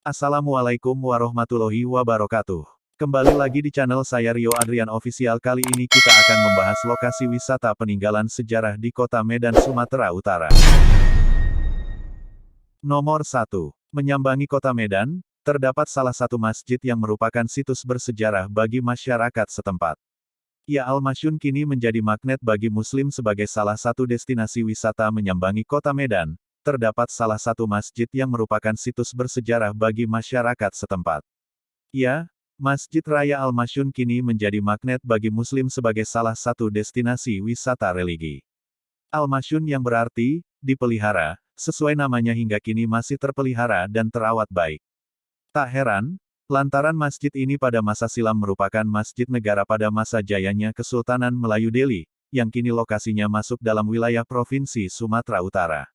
Assalamualaikum warahmatullahi wabarakatuh. Kembali lagi di channel saya Rio Adrian Official. Kali ini kita akan membahas lokasi wisata peninggalan sejarah di kota Medan, Sumatera Utara. Nomor 1. Menyambangi kota Medan, terdapat salah satu masjid yang merupakan situs bersejarah bagi masyarakat setempat. Ya, Al-Masyun kini menjadi magnet bagi Muslim sebagai salah satu destinasi wisata. Menyambangi kota Medan, terdapat salah satu masjid yang merupakan situs bersejarah bagi masyarakat setempat. Ya, Masjid Raya Al-Masyun kini menjadi magnet bagi Muslim sebagai salah satu destinasi wisata religi. Al-Masyun yang berarti dipelihara, sesuai namanya hingga kini masih terpelihara dan terawat baik. Tak heran, lantaran masjid ini pada masa silam merupakan masjid negara pada masa jayanya Kesultanan Melayu Delhi, yang kini lokasinya masuk dalam wilayah Provinsi Sumatera Utara.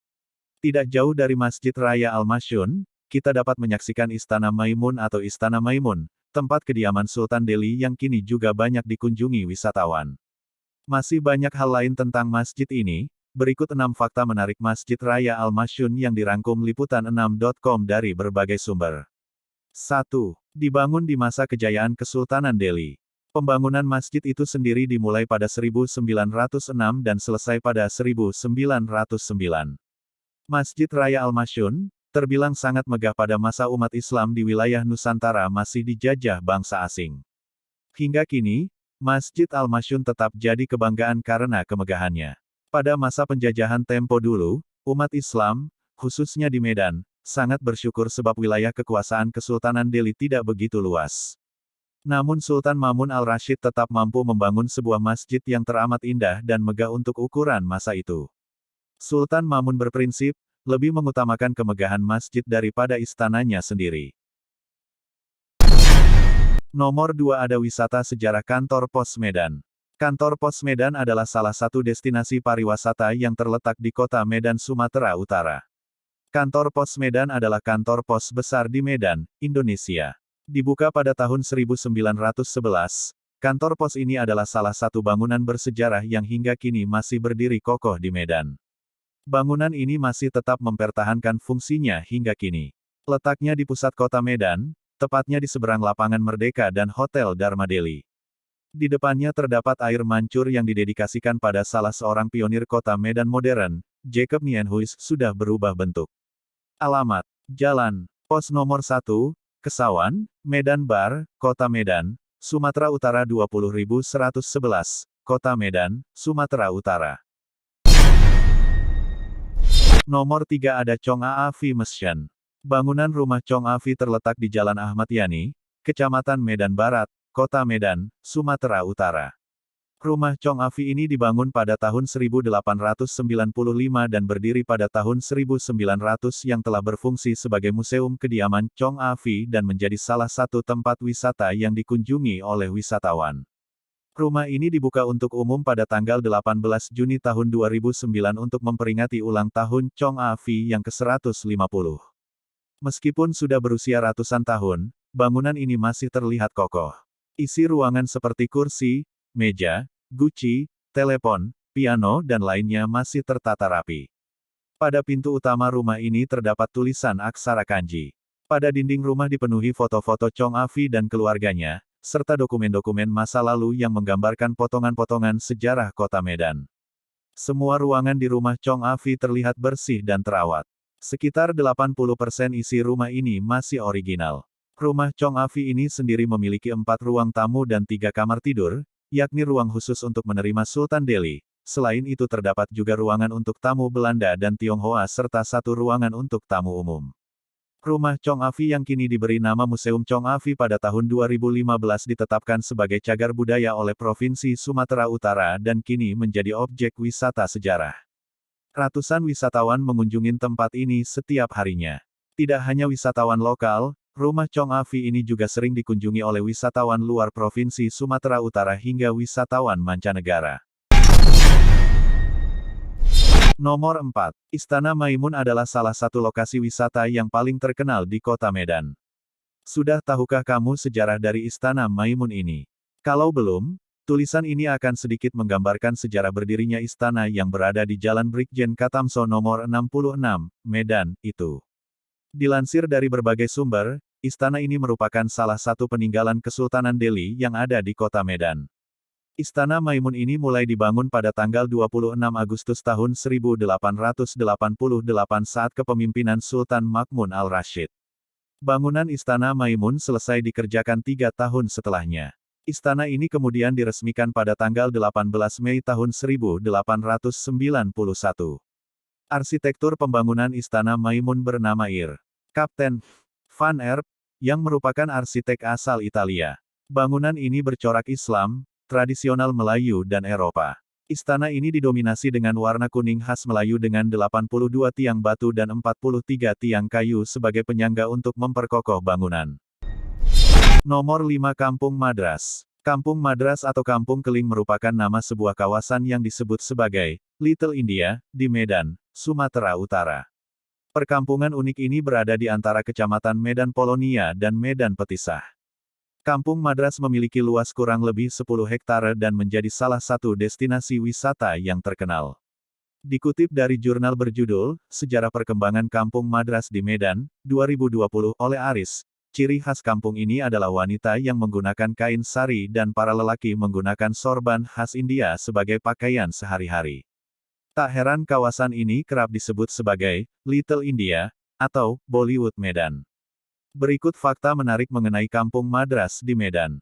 Tidak jauh dari Masjid Raya Al-Masyun, kita dapat menyaksikan Istana Maimun atau Istana Maimun, tempat kediaman Sultan Delhi yang kini juga banyak dikunjungi wisatawan. Masih banyak hal lain tentang masjid ini, berikut 6 fakta menarik Masjid Raya Al-Masyun yang dirangkum liputan6.com dari berbagai sumber. 1. Dibangun di masa kejayaan Kesultanan Delhi. Pembangunan masjid itu sendiri dimulai pada 1906 dan selesai pada 1909. Masjid Raya Al-Masyun, terbilang sangat megah pada masa umat Islam di wilayah Nusantara masih dijajah bangsa asing. Hingga kini, Masjid Al-Masyun tetap jadi kebanggaan karena kemegahannya. Pada masa penjajahan tempo dulu, umat Islam, khususnya di Medan, sangat bersyukur sebab wilayah kekuasaan Kesultanan Delhi tidak begitu luas. Namun Sultan Mamun al-Rashid tetap mampu membangun sebuah masjid yang teramat indah dan megah untuk ukuran masa itu. Sultan Mamun berprinsip, lebih mengutamakan kemegahan masjid daripada istananya sendiri. Nomor 2 ada wisata sejarah Kantor Pos Medan. Kantor Pos Medan adalah salah satu destinasi pariwisata yang terletak di kota Medan, Sumatera Utara. Kantor Pos Medan adalah kantor pos besar di Medan, Indonesia. Dibuka pada tahun 1911, kantor pos ini adalah salah satu bangunan bersejarah yang hingga kini masih berdiri kokoh di Medan. Bangunan ini masih tetap mempertahankan fungsinya hingga kini. Letaknya di pusat kota Medan, tepatnya di seberang lapangan Merdeka dan Hotel Dharma Delhi. Di depannya terdapat air mancur yang didedikasikan pada salah seorang pionir kota Medan modern, Jacob Nienhuis, sudah berubah bentuk. Alamat: Jalan Pos Nomor 1, Kesawan, Medan Bar, Kota Medan, Sumatera Utara 20111, Kota Medan, Sumatera Utara. Nomor 3 ada Chong Afi Mesyan. Bangunan rumah Chong Afi terletak di Jalan Ahmad Yani, Kecamatan Medan Barat, Kota Medan, Sumatera Utara. Rumah Chong Afi ini dibangun pada tahun 1895 dan berdiri pada tahun 1900 yang telah berfungsi sebagai museum kediaman Chong Afi dan menjadi salah satu tempat wisata yang dikunjungi oleh wisatawan. Rumah ini dibuka untuk umum pada tanggal 18 Juni tahun 2009 untuk memperingati ulang tahun Chong Afi yang ke-150. Meskipun sudah berusia ratusan tahun, bangunan ini masih terlihat kokoh. Isi ruangan seperti kursi, meja, guci, telepon, piano dan lainnya masih tertata rapi. Pada pintu utama rumah ini terdapat tulisan aksara kanji. Pada dinding rumah dipenuhi foto-foto Chong Afi dan keluarganya, serta dokumen-dokumen masa lalu yang menggambarkan potongan-potongan sejarah kota Medan. Semua ruangan di rumah Chong Afi terlihat bersih dan terawat. Sekitar 80% isi rumah ini masih original. Rumah Chong Afi ini sendiri memiliki 4 ruang tamu dan 3 kamar tidur, yakni ruang khusus untuk menerima Sultan Delhi. Selain itu terdapat juga ruangan untuk tamu Belanda dan Tionghoa serta 1 ruangan untuk tamu umum. Rumah Chong Afi yang kini diberi nama Museum Chong Afi pada tahun 2015 ditetapkan sebagai cagar budaya oleh Provinsi Sumatera Utara dan kini menjadi objek wisata sejarah. Ratusan wisatawan mengunjungi tempat ini setiap harinya. Tidak hanya wisatawan lokal, rumah Chong Afi ini juga sering dikunjungi oleh wisatawan luar Provinsi Sumatera Utara hingga wisatawan mancanegara. Nomor 4. Istana Maimun adalah salah satu lokasi wisata yang paling terkenal di kota Medan. Sudah tahukah kamu sejarah dari Istana Maimun ini? Kalau belum, tulisan ini akan sedikit menggambarkan sejarah berdirinya istana yang berada di Jalan Brigjen Katamso nomor 66, Medan, itu. Dilansir dari berbagai sumber, istana ini merupakan salah satu peninggalan Kesultanan Delhi yang ada di kota Medan. Istana Maimun ini mulai dibangun pada tanggal 26 Agustus tahun 1888 saat kepemimpinan Sultan Makmun al-Rashid. Bangunan Istana Maimun selesai dikerjakan 3 tahun setelahnya. Istana ini kemudian diresmikan pada tanggal 18 Mei tahun 1891. Arsitektur pembangunan Istana Maimun bernama Kapten Van Erp, yang merupakan arsitek asal Italia. Bangunan ini bercorak Islam, tradisional Melayu dan Eropa. Istana ini didominasi dengan warna kuning khas Melayu dengan 82 tiang batu dan 43 tiang kayu sebagai penyangga untuk memperkokoh bangunan. Nomor 5 Kampung Madras. Kampung Madras atau Kampung Keling merupakan nama sebuah kawasan yang disebut sebagai Little India di Medan, Sumatera Utara. Perkampungan unik ini berada di antara Kecamatan Medan Polonia dan Medan Petisah. Kampung Madras memiliki luas kurang lebih 10 hektare dan menjadi salah satu destinasi wisata yang terkenal. Dikutip dari jurnal berjudul, Sejarah Perkembangan Kampung Madras di Medan, 2020 oleh Aris, ciri khas kampung ini adalah wanita yang menggunakan kain sari dan para lelaki menggunakan sorban khas India sebagai pakaian sehari-hari. Tak heran kawasan ini kerap disebut sebagai Little India atau Bollywood Medan. Berikut fakta menarik mengenai Kampung Madras di Medan.